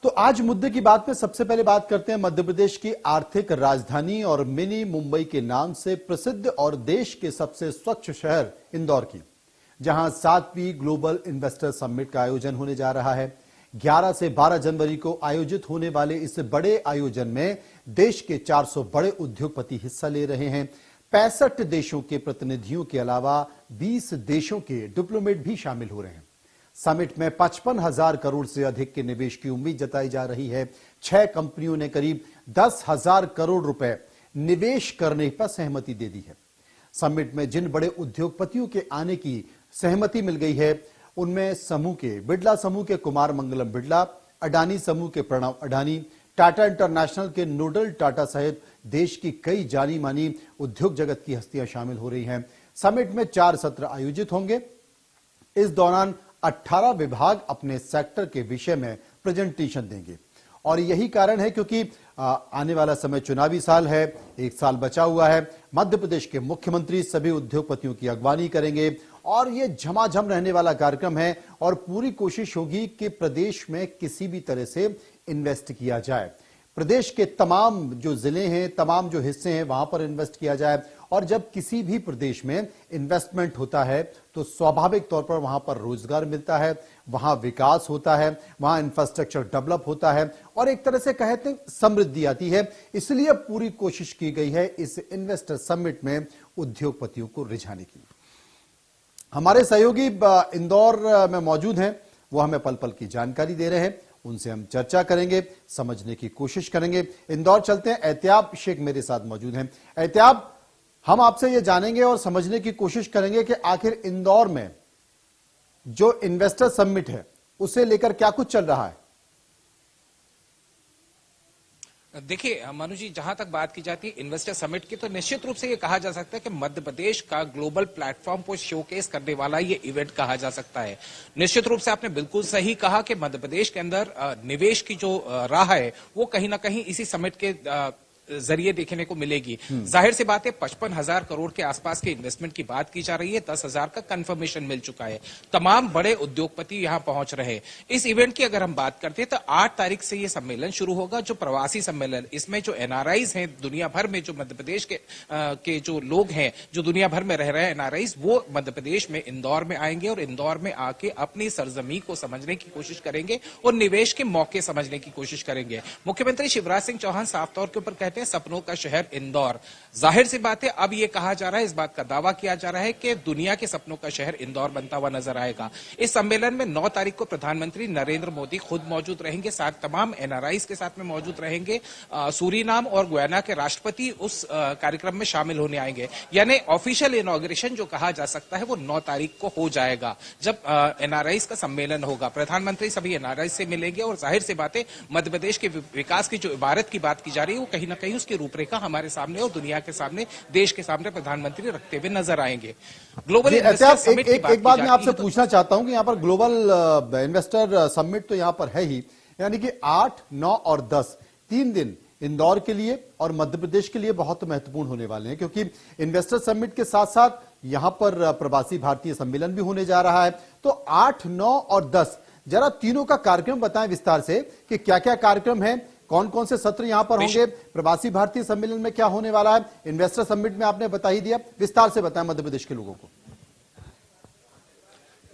तो आज मुद्दे की बात में सबसे पहले बात करते हैं मध्य प्रदेश की आर्थिक राजधानी और मिनी मुंबई के नाम से प्रसिद्ध और देश के सबसे स्वच्छ शहर इंदौर की, जहां 7वीं ग्लोबल इन्वेस्टर समिट का आयोजन होने जा रहा है। 11 से 12 जनवरी को आयोजित होने वाले इस बड़े आयोजन में देश के 400 बड़े उद्योगपति हिस्सा ले रहे हैं। 65 देशों के प्रतिनिधियों के अलावा 20 देशों के डिप्लोमेट भी शामिल हो रहे हैं। समिट में 55,000 करोड़ से अधिक के निवेश की उम्मीद जताई जा रही है। 6 कंपनियों ने करीब 10,000 करोड़ रुपए निवेश करने पर सहमति दे दी है। समिट में जिन बड़े उद्योगपतियों के आने की सहमति मिल गई है, उनमें समूह के बिड़ला समूह के कुमार मंगलम बिड़ला, अडानी समूह के प्रणव अडानी, टाटा इंटरनेशनल के नोडल टाटा सहित देश की कई जानी मानी उद्योग जगत की हस्तियां शामिल हो रही हैं। समिट में 4 सत्र आयोजित होंगे। इस दौरान 18 विभाग अपने सेक्टर के विषय में प्रेजेंटेशन देंगे और यही कारण है क्योंकि आने वाला समय चुनावी साल है, 1 साल बचा हुआ है। मध्य प्रदेश के मुख्यमंत्री सभी उद्योगपतियों की अगवानी करेंगे और यह झमाझम रहने वाला कार्यक्रम है और पूरी कोशिश होगी कि प्रदेश में किसी भी तरह से इन्वेस्ट किया जाए। प्रदेश के तमाम जो जिले हैं, तमाम जो हिस्से हैं, वहां पर इन्वेस्ट किया जाए और जब किसी भी प्रदेश में इन्वेस्टमेंट होता है तो स्वाभाविक तौर पर वहां पर रोजगार मिलता है, वहां विकास होता है, वहां इंफ्रास्ट्रक्चर डेवलप होता है और एक तरह से कहते हैं समृद्धि आती है। इसलिए पूरी कोशिश की गई है इस इन्वेस्टर समिट में उद्योगपतियों को रिझाने की। हमारे सहयोगी इंदौर में मौजूद हैं, वो हमें पल पल की जानकारी दे रहे हैं। उनसे हम चर्चा करेंगे, समझने की कोशिश करेंगे। इंदौर चलते हैं, एहतियाब शेख मेरे साथ मौजूद हैं। एहतियाब, हम आपसे ये जानेंगे और समझने की कोशिश करेंगे कि आखिर इंदौर में जो इन्वेस्टर समिट है उसे लेकर क्या कुछ चल रहा है। देखिए मनु जी, जहां तक बात की जाती है इन्वेस्टर समिट की, तो निश्चित रूप से ये कहा जा सकता है कि मध्य प्रदेश का ग्लोबल प्लेटफॉर्म को शोकेस करने वाला ये इवेंट कहा जा सकता है। निश्चित रूप से आपने बिल्कुल सही कहा कि मध्य प्रदेश के अंदर निवेश की जो राह है वो कहीं ना कहीं इसी समिट के जरिए देखने को मिलेगी। जाहिर सी बात है 55,000 करोड़ के आसपास के इन्वेस्टमेंट की बात की जा रही है। 10,000 का कंफर्मेशन मिल चुका है। तमाम बड़े उद्योगपति यहां पहुंच रहे हैं। इस इवेंट की अगर हम बात करते हैं तो 8 तारीख से यह सम्मेलन शुरू होगा, जो प्रवासी सम्मेलन। इसमें जो एनआरआईज हैं दुनिया भर में, जो मध्य प्रदेश के जो लोग हैं जो दुनिया भर में रह रहे हैं एनआरआईज, वो मध्य प्रदेश में इंदौर में आएंगे और इंदौर में आके अपनी सरजमी को समझने की कोशिश करेंगे और निवेश के मौके समझने की कोशिश करेंगे। मुख्यमंत्री शिवराज सिंह चौहान साफ तौर के ऊपर कहते हैं सपनों का शहर इंदौर। जाहिर सी बात है अब यह कहा जा रहा है, इस बात का दावा किया जा रहा है कि दुनिया के सपनों का शहर इंदौर बनता हुआ नजर आएगा। इस सम्मेलन में 9 तारीख को प्रधानमंत्री नरेंद्र मोदी खुद मौजूद रहेंगे, साथ तमाम एनआरआईज के साथ में मौजूद रहेंगे। सूरीनाम और गुयाना के राष्ट्रपति उस कार्यक्रम में शामिल होने आएंगे। यानी ऑफिशियल इनॉग्रेशन जो कहा जा सकता है वो 9 तारीख को हो जाएगा, जब एनआरआईज का सम्मेलन होगा। प्रधानमंत्री सभी एनआरआईज से मिलेंगे और जाहिर सी बात है मध्य प्रदेश के विकास की जो इबारत की बात की जा रही है वो कहीं ना कहीं उसकी रूपरेखा हमारे सामने और दुनिया के सामने, देश के सामने प्रधानमंत्री रखते हुए नजर आएंगे। ग्लोबल इन्वेस्टर समिट की बात एक बात मैं आपसे पूछना चाहता हूं कि यहां पर ग्लोबल इन्वेस्टर समिट तो यहां पर है ही, यानी कि 8, 9 और 10 3 दिन इंदौर के लिए और मध्य प्रदेश के लिए बहुत महत्वपूर्ण होने वाले हैं, क्योंकि इन्वेस्टर समिट के साथ साथ यहां पर प्रवासी भारतीय सम्मेलन भी होने जा रहा है। तो 8, 9 और 10 जरा तीनों का कार्यक्रम बताएं विस्तार से कि क्या क्या कार्यक्रम है, कौन कौन से सत्र यहां पर होंगे, प्रवासी भारतीय सम्मेलन में क्या होने वाला है, इन्वेस्टर समिट में आपने बता ही दिया, विस्तार से बताएं मध्य प्रदेश के लोगों को।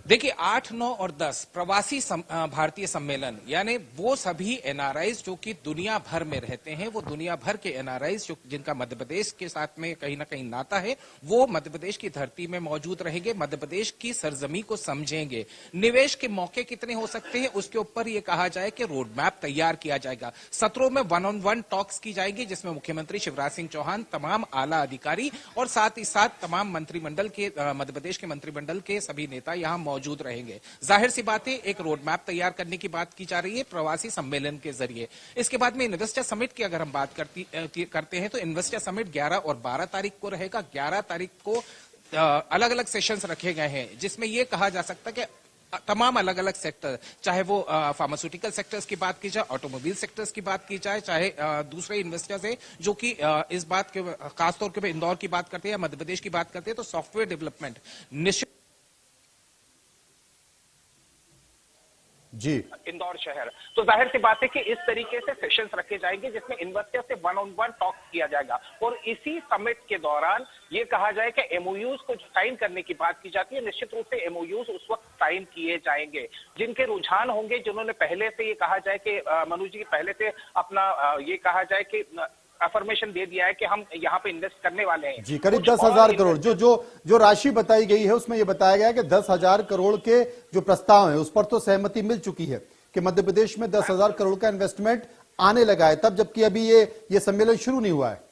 देखिए 8, 9 और 10 प्रवासी भारतीय सम्मेलन, यानी वो सभी एनआरआईज जो कि दुनिया भर में रहते हैं, वो दुनिया भर के एनआरआईज जो जिनका मध्य प्रदेश के साथ में कहीं ना कहीं नाता है, वो मध्य प्रदेश की धरती में मौजूद रहेंगे, मध्य प्रदेश की सरजमी को समझेंगे। निवेश के मौके कितने हो सकते हैं उसके ऊपर ये कहा जाए कि रोड मैप तैयार किया जाएगा। सत्रों में 1-on-1 टॉक्स की जाएगी, जिसमें मुख्यमंत्री शिवराज सिंह चौहान, तमाम आला अधिकारी और साथ ही साथ तमाम मंत्रिमंडल के, मध्य प्रदेश के मंत्रिमंडल के सभी नेता यहां मौजूद रहेंगे। जाहिर सी बात है एक रोड मैप तैयार करने की बात की जा रही है प्रवासी सम्मेलन के जरिए। इसके बाद में इन्वेस्टर समिट की अगर हम बात करते हैं तो इन्वेस्टर समिट 11 और 12 तारीख को रहेगा। 11 तारीख को अलग अलग सेशंस रखे गए हैं, जिसमें यह कहा जा सकता है कि तमाम अलग अलग सेक्टर, चाहे वो फार्मास्यूटिकल सेक्टर्स की बात की जाए, ऑटोमोबाइल सेक्टर्स की बात की जाए, चाहे दूसरे इन्वेस्टर्स है जो कि इस बात के खासतौर पर इंदौर की बात करते हैं या मध्य प्रदेश की बात करते हैं, तो सॉफ्टवेयर डेवलपमेंट निश्चित जी। इंदौर शहर। तो जाहिर सी बात है कि इस तरीके से सेशंस रखे जाएंगे जिसमें इन्वेस्टर से वन ऑन वन टॉक किया जाएगा और इसी समिट के दौरान ये कहा जाए कि एमओयूज को साइन करने की बात की जाती है। निश्चित रूप से एमओयूज उस वक्त साइन किए जाएंगे जिनके रुझान होंगे, जिन्होंने पहले से ये कहा जाए कि मनु जी पहले से अपना ये कहा जाए कि अफर्मेशन दे दिया है कि हम यहाँ पे इन्वेस्ट करने वाले हैं। जी, करीब 10,000 करोड़ जो राशि बताई गई है उसमें यह बताया गया है कि 10,000 करोड़ के जो प्रस्ताव है उस पर तो सहमति मिल चुकी है कि मध्य प्रदेश में 10,000 करोड़ का इन्वेस्टमेंट आने लगा है, तब जबकि अभी ये सम्मेलन शुरू नहीं हुआ है।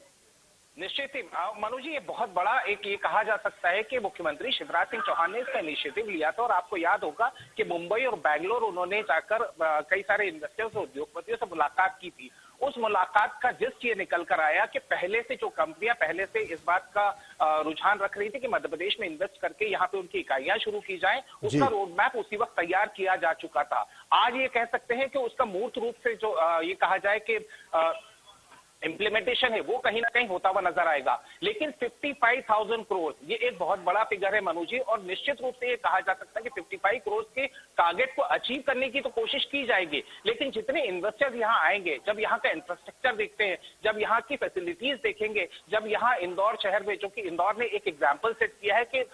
निश्चित ही मनु जी, ये बहुत बड़ा एक ये कहा जा सकता है कि मुख्यमंत्री शिवराज सिंह चौहान ने इसका इनिशिएटिव लिया था और आपको याद होगा कि मुंबई और बेंगलोर उन्होंने जाकर कई सारे इन्वेस्टर्स और उद्योगपतियों से मुलाकात की थी। उस मुलाकात का जिस्ट ये निकल कर आया कि पहले से जो कंपनियां पहले से इस बात का रुझान रख रही थी कि मध्य प्रदेश में इन्वेस्ट करके यहाँ पे उनकी इकाइयां शुरू की जाएं, उसका रोड मैप उसी वक्त तैयार किया जा चुका था। आज ये कह सकते हैं कि उसका मूर्त रूप से जो ये कहा जाए कि इम्प्लीमेंटेशन है वो कहीं ना कहीं होता हुआ नजर आएगा। लेकिन 55,000 करोड़ ये एक बहुत बड़ा फिगर है मनु जी, और निश्चित रूप से ये कहा जा सकता है कि 55 करोड़ के टारगेट को अचीव करने की तो कोशिश की जाएगी, लेकिन जितने इन्वेस्टर्स यहाँ आएंगे, जब यहाँ का इंफ्रास्ट्रक्चर देखते हैं, जब यहाँ की फैसिलिटीज देखेंगे, जब यहाँ इंदौर शहर में, जो कि इंदौर ने एक एग्जाम्पल सेट किया है कि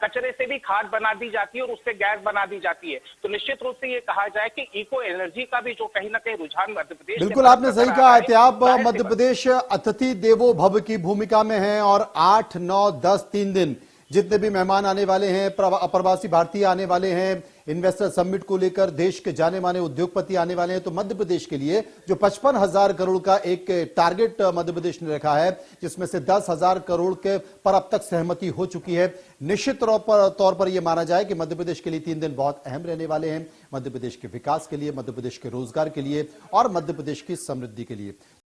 कचरे से भी खाद बना दी जाती है और उससे गैस बना दी जाती है, तो निश्चित रूप से ये कहा जाए कि इको एनर्जी का भी जो कहीं ना कहीं रुझान मध्य प्रदेश, बिल्कुल आपने सही कहा है। आप मध्य प्रदेश अतिथि देवो भव की भूमिका में है और 8, 9, 10 3 दिन जितने भी मेहमान आने वाले हैं, अप्रवासी भारतीय आने वाले हैं, इन्वेस्टर समिट को लेकर देश के जाने माने उद्योगपति आने वाले हैं, तो मध्य प्रदेश के लिए जो 55,000 करोड़ का एक टारगेट मध्य प्रदेश ने रखा है, जिसमें से 10,000 करोड़ के पर अब तक सहमति हो चुकी है। निश्चित तौर पर यह माना जाए कि मध्य प्रदेश के लिए 3 दिन बहुत अहम रहने वाले हैं, मध्य प्रदेश के विकास के लिए, मध्य प्रदेश के रोजगार के लिए और मध्य प्रदेश की समृद्धि के लिए।